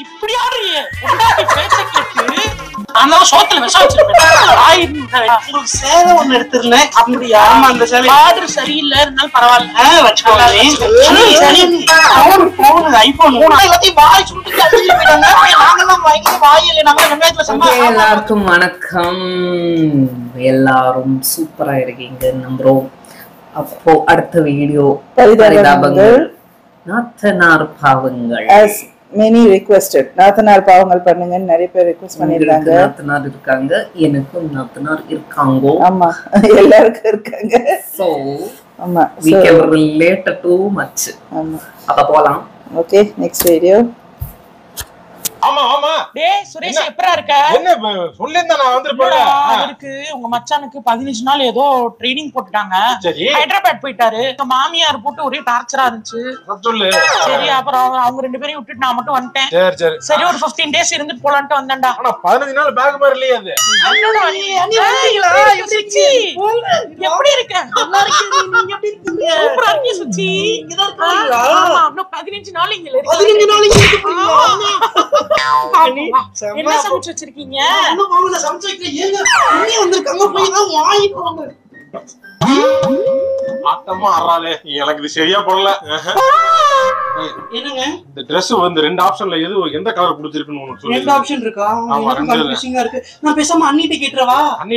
இப்படி ஆடுறியே பேச்ச கேட்டு நான் சோத்துல விஷம் வச்சிருப்பேன். உங்களுக்கு சேலை ஒண்ணு எடுத்துருந்தேன். அப்படியா? ஆமா, அந்த சேலை ஆர்டர் சரியில்லை இருந்தாலும் பரவாயில்ல வச்சுக்கோங்க. ஐபோன் எல்லாத்தையும் வாய் சுட்டு போயிட்டாங்க. நாங்கெல்லாம் வாய் இல்லை. நாங்க வெங்காயத்துல எல்லாருக்கும் வணக்கம். எல்லாரும் சூப்பரா இருக்கீங்க நம்புறோம். அப்போ அடுத்த வீடியோ பரிதாபங்கள் நாத்தனார் பாவங்கள். many requested. நாத்தனார் பாவங்கள் பண்ணுங்கன்னு நிறைய பேர் ரிக்வெஸ்ட் பண்ணிருக்காங்க. நாத்தனார் இருக்காங்க, எனக்கும் நாத்தனார் இருக்காங்க. ஆமா, எல்லாருக்கும் இருக்காங்க. So ஆமா, we can relate too much. ஆமா, அப்ப போலாம். Okay, next video. ஆமா ஆமா. டேய் சுரேஷ், எப்பரா இருக்க? என்ன சொல்லிருந்தா நான் வந்திருப்பேன். அவருக்கு உங்க மச்சானுக்கு 15 நாள் ஏதோ ட்ரெய்னிங் போட்டுட்டாங்க. சரி, ஹைதராபாத் போயிட்டாரு. மாமியார் போட்டு ஒரே டார்ச்சரா இருந்துச்சு. சொல்லு. சரி, அப்புறம் அவங்க ரெண்டு பேரையும் விட்டுட்டு நான் மட்டும் வந்துட்டேன். சரி சரி சரி, ஒரு 15 டேஸ் இருந்துட்டு போலான்ட்டு வந்தேன்டா. ஆனா 15 நாள் பேக் மாதிரி இல்லையே அது. எப்படி இருக்க? நல்லா இருக்கேன். நீங்க எப்படி இருக்கீங்க? சூப்பரா இருக்கீங்க சுச்சி. இங்க தான் இருக்கீங்க. ஆமா, இன்னும் 15 நாள் இங்க இருக்கீங்க. 15 நாள் இங்க இருக்கீங்க. என்ன சமைச்சு வச்சிருக்கீங்க? இன்னும் மாவுல சமைச்சு வைக்கிறேன். ஏங்க இன்னி வந்திருக்காங்க, போய் தான் வாங்கிட்டு வாங்க. ஆட்டமா ஆறாலே, எனக்கு இது சரியா போடல. என்னங்க இந்த Dress வந்து ரெண்டு ஆப்ஷன்ல எந்த கலர் பிடிச்சிருக்குன்னு உங்களுக்கு சொல்லுங்க. ரெண்டு ஆப்ஷன் இருக்கா? எனக்கு கன்ஃபியூசிங்கா இருக்கு. நான் பேசாம அண்ணிட்ட கேட்றவா? அண்ணி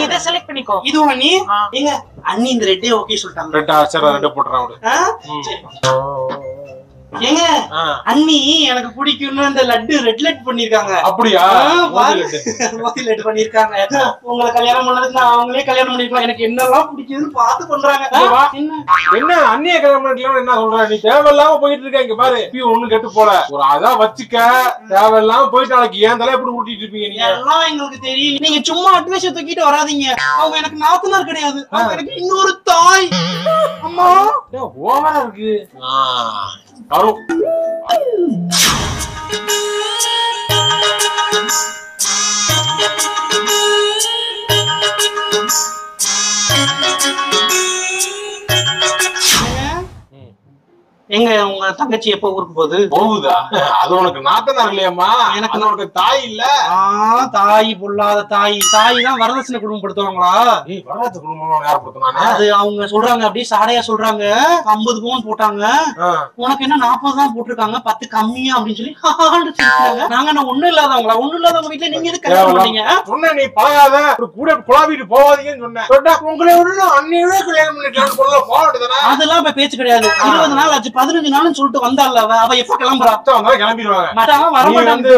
இத செலக்ட் பண்ணிக்கோ. இதுவும் அண்ணி. ஏங்க அண்ணி இந்த ரெட்டே ஓகே சொல்லிட்டாங்க. ரெட்டா சரி, ரெட்ட போட்றேன் அவரு. ஏங்க அண்ணி எனக்கு பிடிக்கும்னு இந்த லட்டு ரெட் லட் பண்ணிருக்காங்க. அப்படியா? மோதி லட்டு பண்ணிருக்காங்க. உங்களை கல்யாணம் பண்ணதுக்கு நான் அவங்களே கல்யாணம் பண்ணிருக்கலாம். எனக்கு என்னெல்லாம் பிடிக்குதுன்னு பார்த்து பண்றாங்க. என்ன அண்ணிய கல்யாணம் பண்ணிக்கலாம் என்ன சொல்ற? நீ தேவையில்லாம போயிட்டு இருக்க. இங்க பாரு, ஒண்ணு கெட்டு போல ஒரு அதான் வச்சுக்க. தேவையில்லாம போயிட்டு நாளைக்கு ஏன் தலை எப்படி ஊட்டிட்டு இருப்பீங்க? நீங்க எல்லாம் எங்களுக்கு தெரியும். நீங்க சும்மா அட்வைஸ் தூக்கிட்டு வராதீங்க. அவங்க எனக்கு நாத்தனார் கிடையாது, எனக்கு இன்னொரு தாய். அம்மா ஓவரா இருக்கு. எங்க உங்க தங்கச்சி எப்ப ஊருக்கு போகுதா? அது உனக்கு நாத்தனார் இல்லையம்மா, எனக்கு உனக்கு தாய் இல்ல. தாய் பொல்லாத தாய். தாய் தான் வரதட்சணை குடும்பப்படுத்துவாங்களா? வரதட்சணை குடும்பம் யார் படுத்துனாங்க? அது அவங்க சொல்றாங்க, அப்படியே சாடையா சொல்றாங்க. 50 பவுன் போட்டாங்க, உனக்கு என்ன 40 தான் போட்டிருக்காங்க, 10 கம்மியா அப்படின்னு சொல்லி நாங்க என்ன ஒண்ணு இல்லாதவங்களா? ஒண்ணு இல்லாதவங்க வீட்டுல நீங்க எதுக்கு கல்யாணம் பண்ணீங்க? சொன்ன நீ பழகாத, கூட குழாவிட்டு போவாதீங்கன்னு சொன்னேன். உங்களை விட அன்னையவே கல்யாணம் பண்ணிட்டு போராடுதானே? அதெல்லாம் இப்ப பேச்சு கிடையாது. 20 நாள் ஆச்சு, 15 நாள்னு சொல்லிட்டு வந்தால அவ எப்ப கிளம்புறா? கிளம்பிடுவாங்க. வர மாட்டாங்க.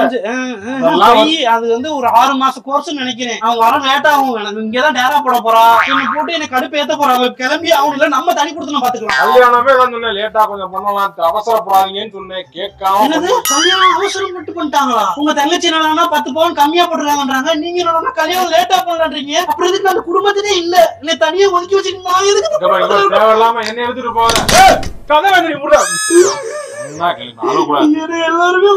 அது வந்து ஒரு 6 மாச கோர்ஸ் நினைக்கிறேன். அவங்க வர லேட் ஆகும். எனக்கு இங்கதான் டேரா போட போறா. என்ன போட்டு என்ன கடுப்பு ஏத்த போறாங்க. கிளம்பி அவங்க இல்ல நம்ம தனி கொடுத்து பாத்துக்கலாம். கல்யாணமே தான் சொன்னேன், லேட்டா கொஞ்சம் பண்ணலாம், அவசரப்படாதீங்கன்னு சொன்னேன். கேட்காம கல்யாணம் அவசரம் மட்டும் பண்ணிட்டாங்களா? உங்க தங்கச்சி என்னன்னா 10 பவுன் கம்மியா போட்டுருக்காங்கன்றாங்க. நீங்க என்னன்னா கல்யாணம் லேட்டா பண்ணலான்றீங்க. அப்புறம் இதுக்கு அந்த குடும்பத்திலே இல்ல, என்ன தனியா ஒதுக்கி வச்சுட்டு நான் எதுக்கு தேவையில்லாம என்ன எடுத்துட்டு போறேன்? எல்லாருமே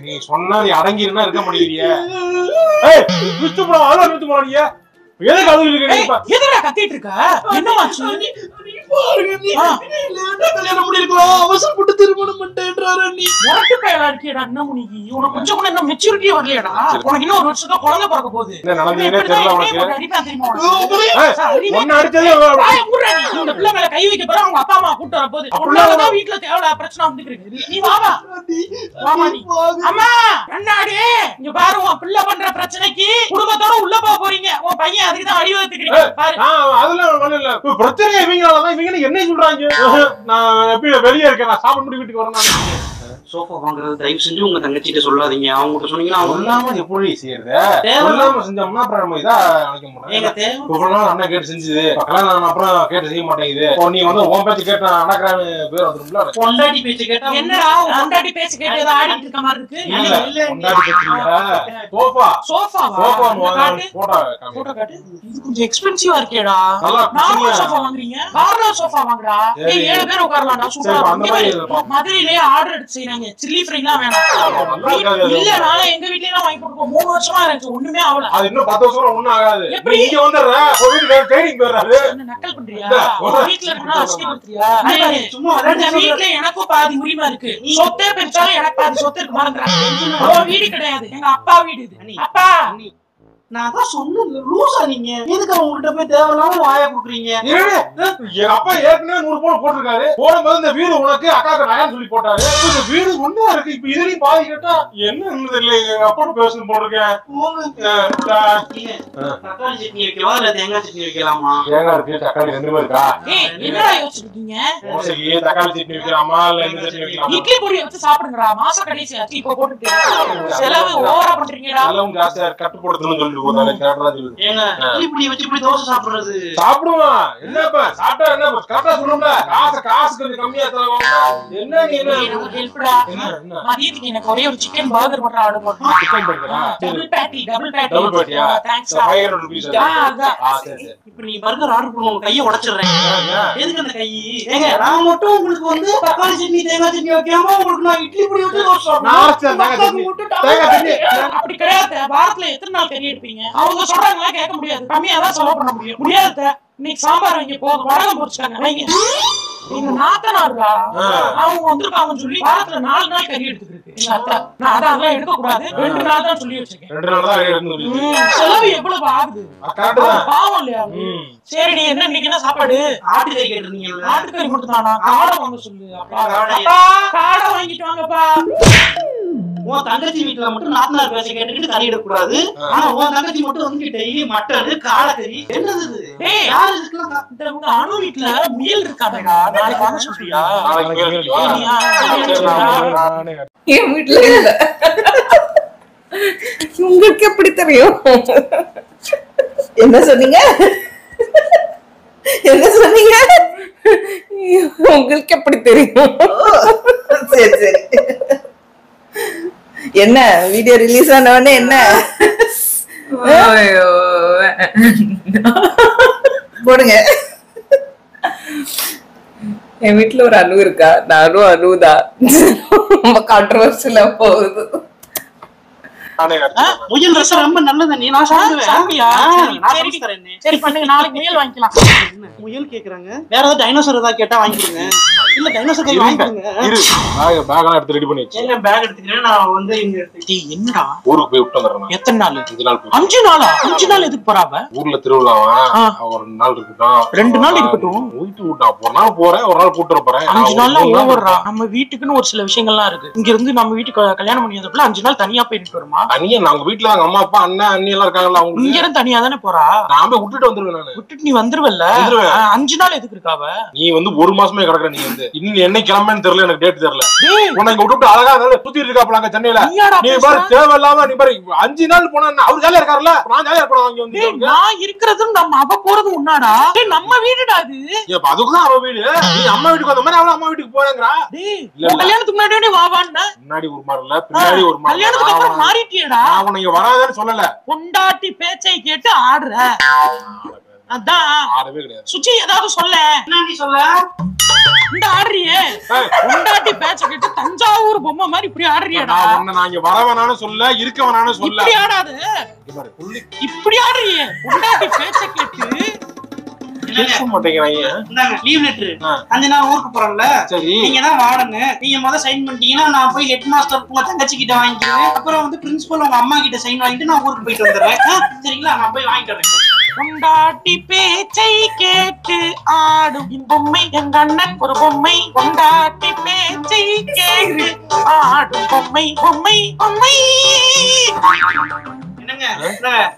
நீ சொன்னா நீ அடங்கிருந்தா இருக்க முடியலையே. கத்திட்டு இருக்க அவசரப்பட்டு திருமணம் கொஞ்சம் கூட இன்னும் மெச்சூரிட்டியே வரலையடா. உனக்கு இன்னும் ஒரு வருஷம் குழந்தை பிறக்க போகுது. கை வைக்க போற அவங்க அப்பா அம்மா கூட்டு வர போகுது. அப்படிதான் வீட்டுல தேவையில்ல பிரச்சனை வந்துருக்கு. நீ வாமா அம்மா கண்ணாடி இங்க பாரு, உன் பிள்ளை பண்ற பிரச்சனைக்கு குடும்பத்தோட உள்ள போக போறீங்க. உன் பையன் அதுக்குதான் அடிவத்துக்கிறீங்க. அதெல்லாம் பிரச்சனை இவங்களாலதான். இவங்க என்ன சொல்றாங்க? நான் எப்படி வெளியே இருக்கேன், நான் சாப்பிட முடி வீட்டுக்கு வரேன். சோஃபா வாங்குறது தயவு செஞ்சு உங்க தங்கச்சிட்ட சொல்லாதீங்க. அவங்க சொன்னீங்கன்னா சொல்லாம எப்படி செய்யறது? சொல்லாம செஞ்சோம்னா அப்புறம் இதா நினைக்க முடியும். அண்ணன் கேட்டு செஞ்சது அப்புறம் கேட்டு செய்ய மாட்டேங்குது. நீ வந்து உன் பேச்சு கேட்ட நடக்கிறான்னு பேர் வந்துரும்ல. பொண்டாட்டி பேச்சு கேட்டா என்னடா? பொண்டாட்டி பேச்சு கேட்டு ஏதோ ஆடிட்டு இருக்க மாதிரி இருக்கு. இல்ல பொண்டாட்டி பேச்சு சோஃபா சோஃபா போட்டோ காட்டு. இது கொஞ்சம் எக்ஸ்பென்சிவா இருக்கேடா. நார்மல் சோஃபா வாங்குறீங்க? கார்னர் சோஃபா வாங்குடா. 7 பேர் உட்காரலாம்டா. சூப்பரா. மதுரையிலே ஆர்டர் அடிச்சு செய்யறாங்க. சில்லி ஃப்ரைலாம் வேணாம். இல்ல நான் எங்க வீட்ல எல்லாம் வாங்கி கொடுப்போம். 3 வருஷமா இருக்கு ஒண்ணுமே ஆகல. அது இன்னும் 10 வருஷம் ஒண்ணும் ஆகாது. எப்படி இங்க வந்துறா வீட்டுக்கு ட்ரைனிங் போறாரு. என்ன நக்கல் பண்றியா? வீட்ல இருக்கனா அசிங்கப்படுறியா? சும்மா வீட்ல எனக்கும் பாதி உரிமை இருக்கு. சொத்தே பெருசாலும் எனக்கு பாதி சொத்து இருக்கு மறந்துறாங்க. வீடு கிடையாது, எங்க அப்பா வீடு இது. அப்பா நான் தான் சொன்னேன் லூசா நீங்க எதுக்கு அவங்ககிட்ட போய் தேவையில்லாம வாய குடுக்குறீங்க? எங்க அப்பா ஏற்கனவே 100 பவுன் போட்டிருக்காரு. போடும்போது இந்த வீடு உனக்கு அக்காக்கு நயான்னு சொல்லி போட்டாரு. இந்த வீடு ஒண்ணா இருக்கு. இப்ப இதுலயும் பாதி கேட்டா என்ன இல்லை எங்க அப்பா பேசணும் போட்டிருக்கேன். தக்காளி சட்னி வைக்கவா இல்ல தேங்காய் சட்னி வைக்கலாமா? தேங்காய் இருக்கு தக்காளி ரெண்டுமே இருக்கா? என்னடா யோசிச்சிருக்கீங்க? தோசைக்கு தக்காளி சட்னி வைக்கலாமா இல்ல இந்த சட்னி வைக்கலாமா? இட்லி பொடி வச்சு சாப்பிடுங்கடா. மாச கடைசி ஆச்சு இப்ப போட்டுட்டு செலவு ஓவரா பண்றீங்கடா. எல்லாம் ஜாஸ்தியா கட்டு போடுறதுன்னு சொல்லி போறாங்க. கேட்டதா சொல்லுது. ஏங்க இட்லி பொடி வச்சு இப்படி தோசை சாப்பிடுறது? சாப்பிடுவான். என்னப்பா சாப்பிட்டா என்ன கரெக்டா சொல்லுங்க. காசு கொஞ்சம் கம்மியா தருவாங்க. என்ன நீ என்ன எனக்கு ஹெல்ப்டா. மதியத்துக்கு எனக்கு ஒரே ஒரு சிக்கன் பர்கர் மட்டும் ஆர்டர் பண்ணு. சிக்கன் பர்கரா? டபுள் பேட்டி. டபுள் பேட்டியா? தேங்க்ஸ். 500 rupees. சரி. இப்போ நீ பர்கர் ஆர்டர் பண்ணு, உங்க கையை உடைச்சிடுறேன். எதுக்கு அந்த கை? ஏங்க நான் மட்டும் உங்களுக்கு வந்து தக்காளி சட்னி தேங்காய் சட்னி வைக்காம உங்களுக்கு நான் இட்லி பொடி வச்சு தோசை அப்படி கிடையாது. வாரத்துல எத்தனை நாள் கறி எடுப்பீங்க? அவங்க சொல்றாங்களா கேட்க முடியாது. கம்மியா தான் செலவு பண்ண முடியும். முடியாது. இன்னைக்கு சாம்பார் வைங்க போதும். வடகம் பொரிச்சாங்க வைங்க. எங்க நாத்தனாருக்கா அவங்க வந்திருக்காங்கன்னு சொல்லி வாரத்துல 4 நாள் கறி எடுத்துக்கிட்டு எங்க அத்தை. நான் அதெல்லாம் எடுக்க கூடாது, 2 நாள் தான் சொல்லி வச்சிருக்கேன். 2 நாள் தான் எடுக்கணும். செலவு எவ்வளவு ஆகுது பாவம் இல்லையா? சரி நீ என்ன இன்னைக்கு என்ன சாப்பாடு? ஆட்டுக்கறி கேட்டிருந்தீங்க. ஆட்டுக்கறி மட்டும் தானா? காடை வாங்க சொல்லு. காடை வாங்கிட்டு வாங்கப்பா. உன் தங்கச்சி வீட்டுல மட்டும் நாத்தனார் பேச கேட்டுக்கிட்டு கறி எடுக்கக்கூடாது. ஆனா உன் தங்கச்சி மட்டும் வந்து டெய்லி மட்டன் காடைக்கறி என்னது? யாரு இருக்குல்ல அனு வீட்டுல முயல் இருக்காதடா. நாளைக்கு வாங்க சொல்றியா? என் வீட்டுல இல்ல. உங்களுக்கு எப்படி தெரியும்? என்ன சொன்னீங்க? என்ன சொன்னீங்க? உங்களுக்கு எப்படி தெரியும்? சரி சரி. என்ன வீடியோ ரிலீஸ் ஆன உடனே என்ன போடுங்க. என் வீட்டுல ஒரு அணு இருக்கா, நானும் அணுதான். ரொம்ப கான்ட்ரோவர்சியலா போகுது. முயல் ரசம் ரொம்ப நல்லது. நீ நான் சாப்பிடுவேன். சரி பண்ணுங்க, நாளைக்கு முயல் வாங்கிக்கலாம். முயல் கேக்குறாங்க. வேற ஏதாவது டைனோசர் ஏதாவது கேட்டா வாங்கிடுங்க. இல்ல டைனோசர் கை வாங்கிடுங்க. இரு பேக் எல்லாம் எடுத்து ரெடி பண்ணி வச்சு. ஏங்க பேக் எடுத்துக்கிறேன். நான் வந்து இங்க எடுத்துட்டேன். என்னடா ஊருக்கு போய் விட்டு வந்துறேன். எத்தனை நாள்? 5 நாள். 5 நாளா? 5 நாள் எதுக்கு போறாவ? ஊர்ல திருவிழாவா? ஒரு நாள் இருக்கட்டும். 2 நாள் இருக்கட்டும். போயிட்டு விட்டா ஒரு நாள் போறேன், ஒரு நாள் கூட்டிட்டு போறேன். 5 நாள்ல ஓவர்ரா. நம்ம வீட்டுக்குன்னு ஒரு சில விஷயங்கள்லாம் இருக்கு. இங்க இருந்து நம்ம வீட்டுக்கு கல்யாணம் பண்ணி வந்தப்பல 5 நாள் தனியா போயிட்டு வருமா? தனியா நாங்க வீட்டுல அம்மா அப்பா அண்ணன் அண்ணி எல்லாம் இருக்காங்கல்ல. அவங்க இங்க இருந்து தனியா தானே போறா? நான் போய் விட்டுட்டு வந்துருவேன். நானு விட்டுட்டு நீ வந்துருவல்ல? 5 நாள் எதுக்கு இருக்காவ? நீ வந்து 1 மாசமே கிடக்குற. நீ வந்து இன்னும் என்ன கிளம்பன்னு தெரியல, எனக்கு டேட் தெரியல. உனக்கு விட்டுட்டு அழகா சுத்திட்டு இருக்காப்ல சென்னையில. நீ பாரு தேவையில்லாம நீ பாரு 5 நாள் போனா அவரு ஜாலியா இருக்காருல்ல, நான் ஜாலியா இருப்பேன். அங்க வந்து நான் இருக்கிறதும் நம்ம அவ போறதும் உன்னாடா? நம்ம வீடுடா அது. ஏப்பா அதுக்குதான் அவ வீடு. நீ அம்மா வீட்டுக்கு வந்த மாதிரி அவள அம்மா வீட்டுக்கு போறேங்கறா. கல்யாணத்துக்கு முன்னாடி வாவான்னா முன்னாடி ஒரு மாதிரி இல்ல, பின்னாடி ஒரு மாதிரி. கல்யாணத்துக்கு அப்புறம் மாறிட்டியேடா. நான் உன்னை வராதன்னு சொல்லல. பொண்டாட்டி பேச்சை கேட்டு ஆடுற. அதான் ஆடவே கிடையாது. சுச்சி ஏதாவது சொல்ல. என்ன நீ சொல்ல? இந்த ஆடுறியே பொண்டாட்டி பேச்சை கேட்டு தஞ்சாவூர் பொம்மை மாதிரி இப்படி ஆடுறியடா. நான் இங்க வரவனானு சொல்ல, இருக்கவனானு சொல்ல. இப்படி ஆடாது. இப்படி ஆடுறியே பொண்டாட்டி பேச்சை கேட்டு. பேச மாட்டேங்கிறாங்க. லீவ் லெட்டர் 5 நாள் ஊருக்கு போறோம்ல. நீங்க தான் வாடன்னு நீங்க முதல்ல சைன் பண்ணிட்டீங்கன்னா நான் போய் ஹெட் மாஸ்டர் உங்க தங்கச்சி கிட்ட வாங்கிக்கிறேன். அப்புறம் வந்து பிரின்சிபல் உங்க அம்மா கிட்ட சைன் வாங்கிட்டு நான் ஊருக்கு போயிட்டு வந்துடுறேன். சரிங்களா? நான் போய் வாங்கிக்கிறேன். பொண்டாட்டி பேச்சை கேட்டு ஆடும் பொம்மை எங்க அண்ணன் ஒரு பொம்மை. பொண்டாட்டி பேச்சை கேட்டு ஆடும் பொம்மை பொம்மை பொம்மை.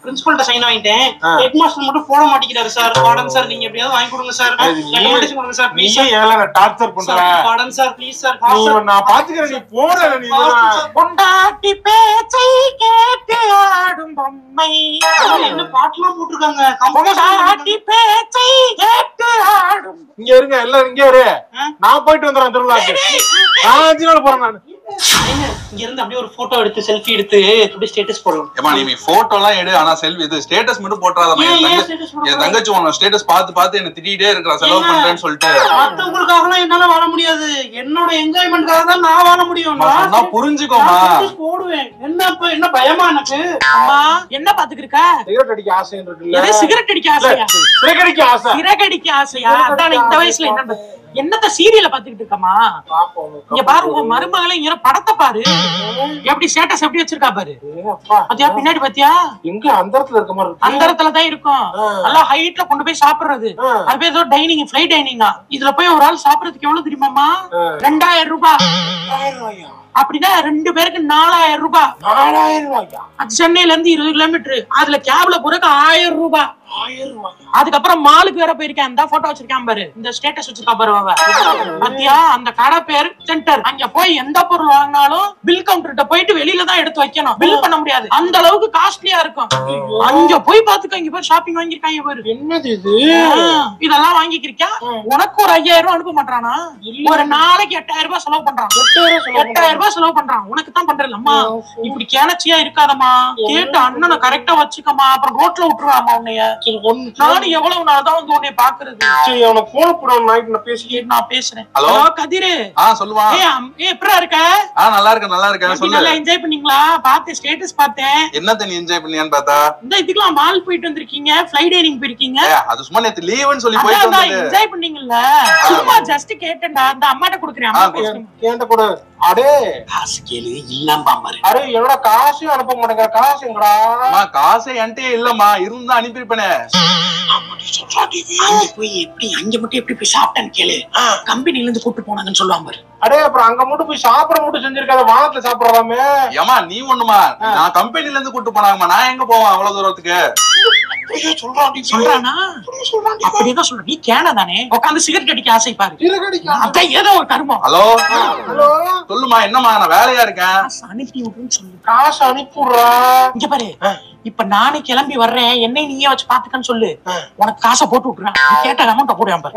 பிரின்சிபல்ட்ட சைன் வாங்கிட்டேன். ஹெட் மாஸ்டர் மட்டும் போட மாட்டேங்கிறாரு சார். பாடன் சார் நீங்க எப்படியாவது வாங்கி கொடுங்க சார். ரெக்கமெண்டேஷன் கொடுங்க சார் ப்ளீஸ். நீ ஏல டார்ச்சர் பண்ற. Baden sir please sir. நான் பாத்துக்கறேன். நீ போற நீ. பொண்டாட்டி பேச்சை கேட்டு ஆடும் பொம்மை. என்ன பாட்டுலாம் போட்டுருக்காங்க. பொண்டாட்டி பேச்சை கேட்டு ஆடும். இங்க இருங்க எல்லாரும் இங்க இரு. நான் போயிட்டு வந்துறேன் திருவிழாக்கு. நான் 5 நாள் போறேன். நான் இங்க இருந்து அப்படியே ஒரு போட்டோ எடுத்து செல்ஃபி எடுத்து அப்படியே ஸ்டேட்டஸ் போடலாம். ஏமா நீ போட்டோ எல்லாம் எடு, ஆனா செல்ஃபி இது ஸ்டேட்டஸ் மட்டும் போட்டுறாதமா. என் தங்கச்சி உன ஸ்டேட்டஸ் பார்த்து என்ன திட்டிட்டே இருக்கா, செலவு பண்றேன்னு சொல்லிட்டு. மத்தவங்களுக்காக என்னால வாழ முடியாது, என்னோட என்ஜாய்மெண்ட்காக தான் நான் வாழ முடியும். நான் புரிஞ்சுக்கோமா. போடுவேன். என்ன பயமா எனக்கு? அம்மா என்ன பாத்துக்கிட்டு இருக்க? சிகரெட் அடிக்க ஆசை இருக்குல்ல? சிகரெட் அடிக்க ஆசையா? சிகரெட் ஆசை. சிகரெட் ஆசையா? அதான் இந்த வயசுல என்னத்த சீரியல பாத்துக்கிட்டு இருக்கமா? இங்க பாரு உன் மருமகளை இங்க படத்தை பாரு, எப்படி ஸ்டேட்டஸ் எப்படி வச்சிருக்கா பாரு. பாத்தியா பின்னாடி பாத்தியா? எங்க அந்த இடத்துல இருக்க மாதிரி? அந்த இடத்துல தான் இருக்கும். நல்லா ஹைட்ல கொண்டு போய் சாப்பிடுறது. அது ஏதோ டைனிங், ஃப்ளை டைனிங்கா. இதுல போய் ஒரு ஆள் சாப்பிடுறதுக்கு எவ்வளவு தெரியுமாமா? 2000 ரூபாய். அப்படின்னா 2 பேருக்கு 4000 ரூபாய். 4000 ரூபாயா? அது சென்னையில இருந்து 20 கிலோமீட்டர். அதுல கேப்ல போறதுக்கு 1000 ரூபாய். அதுக்கப்புறம் மாலுக்கு வேற போயிருக்கேன். அந்த போட்டோ வச்சிருக்கேன் பாரு, இந்த ஸ்டேட்டஸ் வச்சிருக்கா பாரு. பாத்தியா அந்த கடை பேரு சென்டர். அங்க போய் எந்த பொருள் வாங்கினாலும் பில் கவுண்டர்கிட்ட போயிட்டு வெளியில தான் எடுத்து வைக்கணும், பில் பண்ண முடியாது. அந்த அளவுக்கு காஸ்ட்லியா இருக்கும். அங்க போய் பாத்துக்க, இங்க போய் ஷாப்பிங் வாங்கிருக்காங்க பாரு. என்னது இது? இதெல்லாம் வாங்கிக்கிறியா? உனக்கு ஒரு 5000 ரூபாய் அனுப்ப மாட்டானா? ஒரு நாளைக்கு 8000 ரூபாய் செலவு பண்றான். 8000 ரூபாய் செலவு பண்றான். உனக்கு தான் பண்றேன். அம்மா இப்படி கேனச்சியா இருக்காதம்மா, கேட்டு அண்ணனை கரெக்டா வச்சுக்கமா, அப்புறம் ரோட்ல விட்டுருவாமா உன்னைய. நானும் எவ்வளவு நாள் தான் வந்து உன்னை பாக்குறது. சரி அவனுக்கு போன் போடுவான், நான் பேசுறேன். ஹலோ கதிரு. சொல்லுவா. எப்படா இருக்க? நல்லா இருக்கேன். சொல்லு. நல்லா என்ஜாய் பண்ணீங்களா? பார்த்தேன், ஸ்டேட்டஸ் பார்த்தேன். என்னத்த நீ என்ஜாய் பண்ணியான்னு பார்த்தா? இந்த இதுக்கெல்லாம் மால் போயிட்டு வந்திருக்கீங்க, ஃப்ளை டைனிங் போயிருக்கீங்க. அது சும்மா நேத்து லீவுன்னு சொல்லி போயிட்டு வந்தேன். என்ஜாய் பண்ணீங்கல்ல? சும்மா ஜஸ்ட் கேட்டேன்டா. அந்த அம்மாட்ட குடுக்குறேன். அம்மா பேசுறேன். கேண்ட கூட. அடே காசு கேளு இல்லாம பாரு. அரே என்னோட காசையும் அனுப்ப மாட்டேங்க. காசு எங்கடா? காசே என்கிட்ட இல்லம்மா, இருந்தா அனுப்பிருப்பேனே. அங்க மட்டும் எப்படி போய் சாப்பிட்டேன்னு கேளு. கம்பெனில இருந்து கூட்டு போனாங்கன்னு சொல்லுவாங்க பாரு. அடே அப்புறம் அங்க மட்டும் போய் சாப்பிட மட்டும் செஞ்சிருக்காத, வானத்துல சாப்பிடலாமே. ஏமா நீ ஒண்ணுமா, நான் கம்பெனில இருந்து கூட்டு போனாங்கம்மா, நான் எங்க போவேன் அவ்வளவு தூரத்துக்கு? சொல்றானா? அப்படிதான் சொல்ற. நீ கேன தானே உட்காந்து சிகரெட் அடிக்க ஆசை பாரு. அதான் ஏதோ ஒரு கர்மம். ஹலோ சொல்லுமா. என்னமா நான் வேலையா இருக்கேன். அனுப்பி விடுன்னு சொல்லு. காசு அனுப்பிடுறா. இங்க பாரு, இப்ப நானே கிளம்பி வர்றேன், என்னை நீயே வச்சு பாத்துக்கன்னு சொல்லு. உனக்கு காசை போட்டு விட்டுறேன். நீ கேட்ட அமௌண்ட் போடுவேன் பாரு.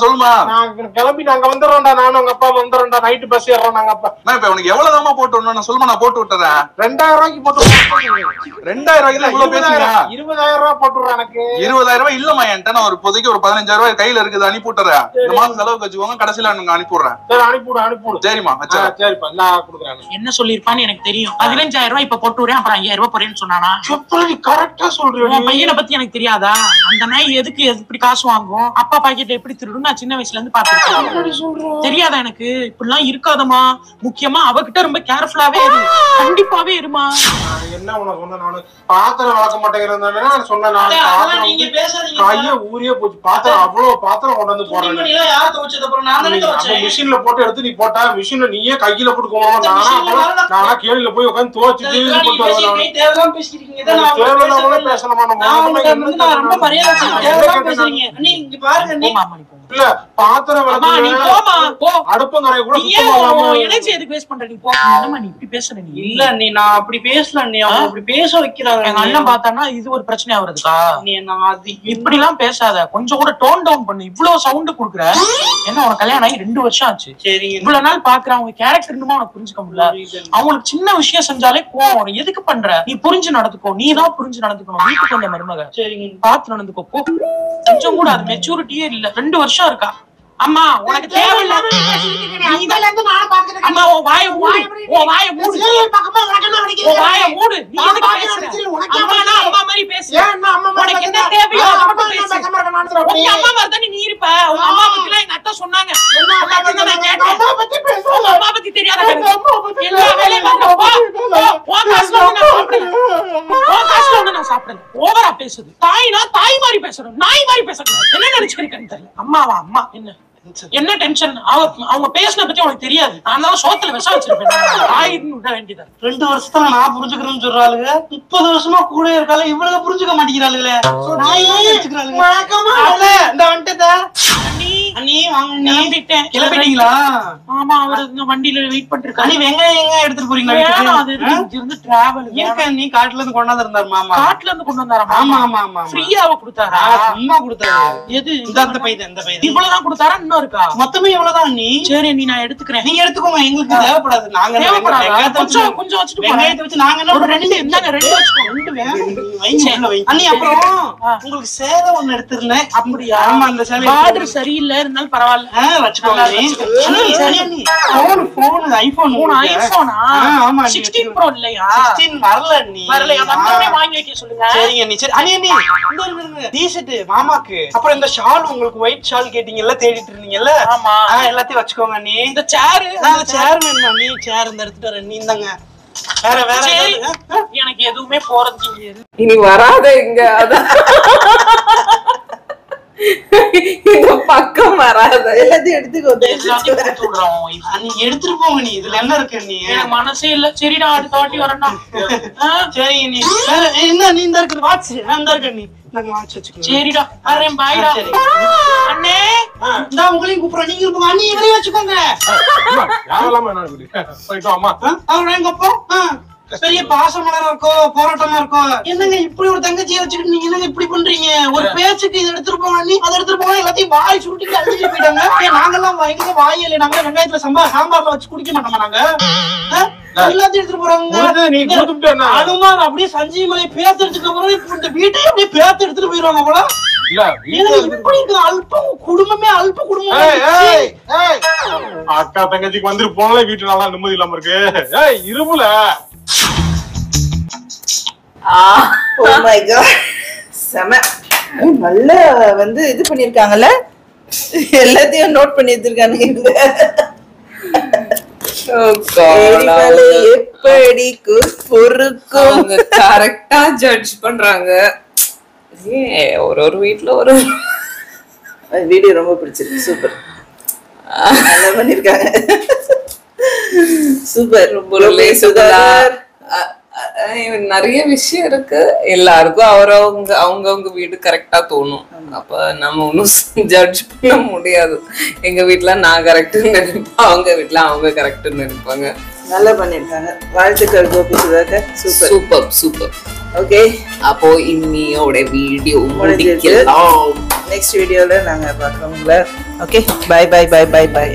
சொல்லுமா. நான் கிளம்பி நாங்க வந்துடுறோம்டா. நானும் உங்க அப்பா வந்துடுறோம்டா. நைட்டு பஸ் ஏறோம் நாங்க. அப்பா இப்ப உனக்கு எவ்வளவுதாமா போட்டு விடணும் சொல்லுமா, நான் போட்டு விட்டுறேன். 2000 ரூபாய்க்கு போட்டு. 2000 ரூபாய்க்கு இவ்வளவு பேசுறீங்க? 20000 ரூபாய் போட்டுறேன் எனக்கு. 20000 ரூபாய் இல்லம்மா என்கிட்ட. நான் ஒரு இப்போதைக்கு ஒரு 15000 ரூபாய் கையில இருக்குது, அனுப்பி விட்டுறேன். இந்த மாசம் செலவுக்கு வச்சுக்கோங்க, கடைசியில எனக்கு அனுப்பி விடுறேன். சரி அனுப்பிவிடு. சரிம்மா வச்சா. சரிப்பா நான் கொடுக்குறேன். என்ன சொல்லிருப்பான்னு எனக்கு தெரியும். 15000 ரூபாய் இப்ப போட்டு விடுறேன், அப்புறம் 5000 ரூபாய் போறேன்னு சொன்னானா? கரெக்டா சொல்றேன். பையனை பத்தி எனக்கு தெரியாதா? அந்த நாய் எதுக்கு எப்படி காசு வாங்கும், அப்பா பாக்கெட் எப்படி திருடும் நான் சின்ன வயசுல இருந்து பாத்துருக்கேன். தெரியாதா எனக்கு? இப்படிலாம் இருக்காதமா. முக்கியமா அவகிட்ட ரொம்ப கேர்ஃபுல்லாவே இரு. கண்டிப்பாவே இருமா. என்ன உனக்கு சொன்ன? நானு பாத்திரம் வளர்க்க மாட்டேங்கிறேன் சொன்னேன். நீங்க பேசாதீங்க. கைய ஊறியே போச்சு. பாத்திரம் அவ்வளவு பாத்திரம் கொண்டு வந்து போடுறேன். யார் துவைச்சது? அப்புறம் நான் தானே துவைச்சேன். மிஷின்ல போட்டு எடுத்து நீ போட்டா மிஷின்ல நீயே கையில போட்டுக்கோமா? நானா கேள்வியில போய் உட்காந்து துவைச்சிட்டு இல்ல பாத்திரம் அடுப்பங்கரை கூட இல்ல. நீ நான் அப்படி பேசல. நீ அவங்க அப்படி பேச வைக்கிறாங்க. எங்க அண்ணன் பார்த்தானா இது ஒரு பிரச்சனையா வருதுக்கா? நீ இப்படி எல்லாம் பேசாத, கொஞ்சம் கூட டோன் டவுன் பண்ணு. இவ்வளவு சவுண்ட் குடுக்குற. என்ன உனக்கு கல்யாணம் ஆகி 2 வருஷம் ஆச்சு. சரி இவ்வளவு நாள் பாக்குற அவங்க கேரக்டர் இன்னுமா உனக்கு புரிஞ்சுக்க முடியல. அவங்களுக்கு சின்ன விஷயம் செஞ்சாலே கோவம் வரும். எதுக்கு பண்ற? நீ புரிஞ்சு நடந்துக்கோ. நீ தான் புரிஞ்சு நடந்துக்கணும். வீட்டுக்கு வந்த மருமக சரி பார்த்து நடந்துக்கோ. போ. கொஞ்சம் கூட அது மெச்சூரிட்டியே இல்ல. 2 வருஷம் இருக்கா. அம்மா உனக்கு தேவையில்ல. அம்மா உன் வாயை மூடு. உன் வாயை மூடு. உன் வாயை மூடு. நீ எதுக்கு பேசுற? அம்மானா அம்மா மாதிரி பேசு. உனக்கு என்ன தேவையோ அதை மட்டும் பேசு. உங்க அம்மா மாதிரி தானே நீ இருப்ப. உங்க அம்மா பத்திலாம் எங்க அத்தை சொன்னாங்க. நான் கேட்டேன். உங்க அம்மா பத்தி தெரியாத எல்லா வேலையும் நான் சாப்பிடுறேன். ஓவரா பேசுது. தாய்னா தாய் மாதிரி பேசுறேன், நாய் மாதிரி பேசுறேன். என்ன நினைச்சிருக்கேன்னு தெரியல. அம்மாவா அம்மா என்ன டென்ஷன்? அவங்க பேசின பத்தி உனக்கு தெரியாது. நான் சோத்துல விஷம் வச்சிருப்பேன். ஆயிரம் விட வேண்டியதா. 2 வருஷத்துல நான் புரிஞ்சுக்கிறேன்னு சொல்றாளுங்க. 30 வருஷமா கூட இருக்கால, இவ்வளவு புரிஞ்சுக்க மாட்டேங்கிறாளுங்களே. அண்ணி வாங்க கிளம்பிட்டேன். கிளம்பிட்டீங்களா? ஆமா, அவர் இந்த வண்டியில வெயிட் பண்ணிருக்காரு. அண்ணி வெங்காயம் எங்க எடுத்துட்டு போறீங்களா? வேணாம், அது இருந்து டிராவல் இருக்க நீ காட்டுல இருந்து கொண்டாந்து இருந்தாரு மாமா. காட்டுல இருந்து கொண்டு வந்தாரா? ஆமா ஆமா ஆமா. ஃப்ரீயாவ கொடுத்தாரா? சும்மா கொடுத்தாரு. எது இந்த பையன் இந்த பையன் இவ்வளவுதான் கொடுத்தாரா? இன்னும் இருக்கா? மொத்தமே இவ்வளவுதான் அண்ணி. சரி நீ நான் எடுத்துக்கிறேன். நீங்க எடுத்துக்கோங்க, எங்களுக்கு தேவைப்படாது. நாங்க கொஞ்சம் கொஞ்சம் வச்சுட்டு வெங்காயத்தை வச்சு நாங்க என்ன ஒரு ரெண்டு இருந்தாங்க, ரெண்டு வச்சுக்கோ. அண்ணி அப்புறம் உங்களுக்கு சேலை ஒண்ணு எடுத்திருந்தேன். அப்படியா? ஆமா, அந்த சேலை ஆர்டர் சரியில்லை இருந்தாலும் பரவாயில்ல, வச்சுக்கோங்க. சரி அண்ணி. போன் ஐபோன் ஐபோனா? ஆமா 16 ப்ரோ இல்லையா? 16 வரல அண்ணி. வரலையா? வந்தோடனே வாங்கி வைக்க சொல்லுங்க. சரிங்க அண்ணி. சரி அண்ணி அண்ணி இந்த டி-ஷர்ட் மாமாக்கு, அப்புறம் இந்த ஷால் உங்களுக்கு ஒயிட் ஷால் கேட்டீங்கல்ல, தேடிட்டு இருந்தீங்கல்ல. ஆமா, எல்லாத்தையும் வச்சுக்கோங்க அண்ணி. இந்த சேர் சேர் வேணுமா அண்ணி? சேர் இந்த எடுத்துட்டு வரேன். நீ இந்தாங்க. வேற வேற எனக்கு எதுவுமே போறது இனி வராத இங்க. அதான் இந்த பக்கம் வராத. எல்லாத்தையும் எடுத்துக்கோ. நீ எடுத்துட்டு போங்க. நீ இதுல என்ன இருக்கு? நீ எனக்கு மனசே இல்ல. சரிடா, அடுத்த வாட்டி வரேன்டா. சரி நீ என்ன நீ இந்த இருக்கு வாட்ச் இந்த இருக்கு. நீ வாட்ச் வச்சுக்கோ. சரிடா, வரேன். பாய்டா. அண்ணே நான் உங்களையும் கூப்பிடுறேன். நீங்க இருப்போங்க அண்ணி. இவரையும் வச்சுக்கோங்க. பெரிய பாசமலரா இருக்கோ, போராட்டமா இருக்கோ. என்னங்க இப்படி ஒரு தங்கச்சியை வச்சுக்கிட்டு நீங்க என்னங்க இப்படி பண்றீங்க? ஒரு பேச்சுக்கு இதை எடுத்துட்டு போங்க அண்ணி, அதை எடுத்துட்டு போங்க. எல்லாத்தையும் வாய் சுருட்டிட்டு அழிஞ்சிட்டு போயிட்டாங்க. நாங்கெல்லாம் எங்க வாயில நாங்க வெங்காயத்துல சாம்பார்ல வச்சு குடிக்க மாட்டோமா? நாங்க எல்லாத்தையும் எடுத்துட்டு போறாங்க. அனுமார் அப்படியே சஞ்சீவ் மலை பேத்து எடுத்துட்டு போறோம். இப்ப இந்த வீட்டையும் அப்படியே பேத்து எடுத்துட்டு போயிருவாங்க போல. இப்படி இருக்கு அல்பம் குடும்பமே. அல்ப குடும்பம். அக்கா தங்கச்சிக்கு வந்துட்டு போனாலே வீட்டு நல்லா நிம்மதி இல்லாம இருக்கு. இருமுல செம நல்ல வந்து இது பண்ணிருக்காங்கல்ல, எல்லாத்தையும் நோட் பண்ணி வச்சிருக்கானுங்க. எப்படி பொறுக்கும் கரெக்டா ஜட்ஜ் பண்றாங்க. ஒரு வீட்டுல ஒரு வீடியோ ரொம்ப பிடிச்சிருக்கு. சூப்பர், நல்லா பண்ணிருக்காங்க. சூப்பர். ரொம்ப நிறைய விஷயம் இருக்கு. எல்லாருக்கும் அவங்கவுங்க வீடு கரெக்டா தோணும். அப்ப நம்ம ஒன்னும் ஜட்ஜ் பண்ண முடியாது. எங்க வீட்டுல நான் கரெக்ட்னு நினைப்பேன், அவங்க வீட்டுல அவங்க கரெக்ட்னு நினைப்பாங்க. நல்லா பண்ணிருக்காங்க. வாழ்த்துக்கள் Gopi Sudhakar. Super super super. Okay, அப்போ இன்னியோட வீடியோ நெக்ஸ்ட் வீடியோல நாங்க பார்க்கறோம். Okay, bye bye bye bye by.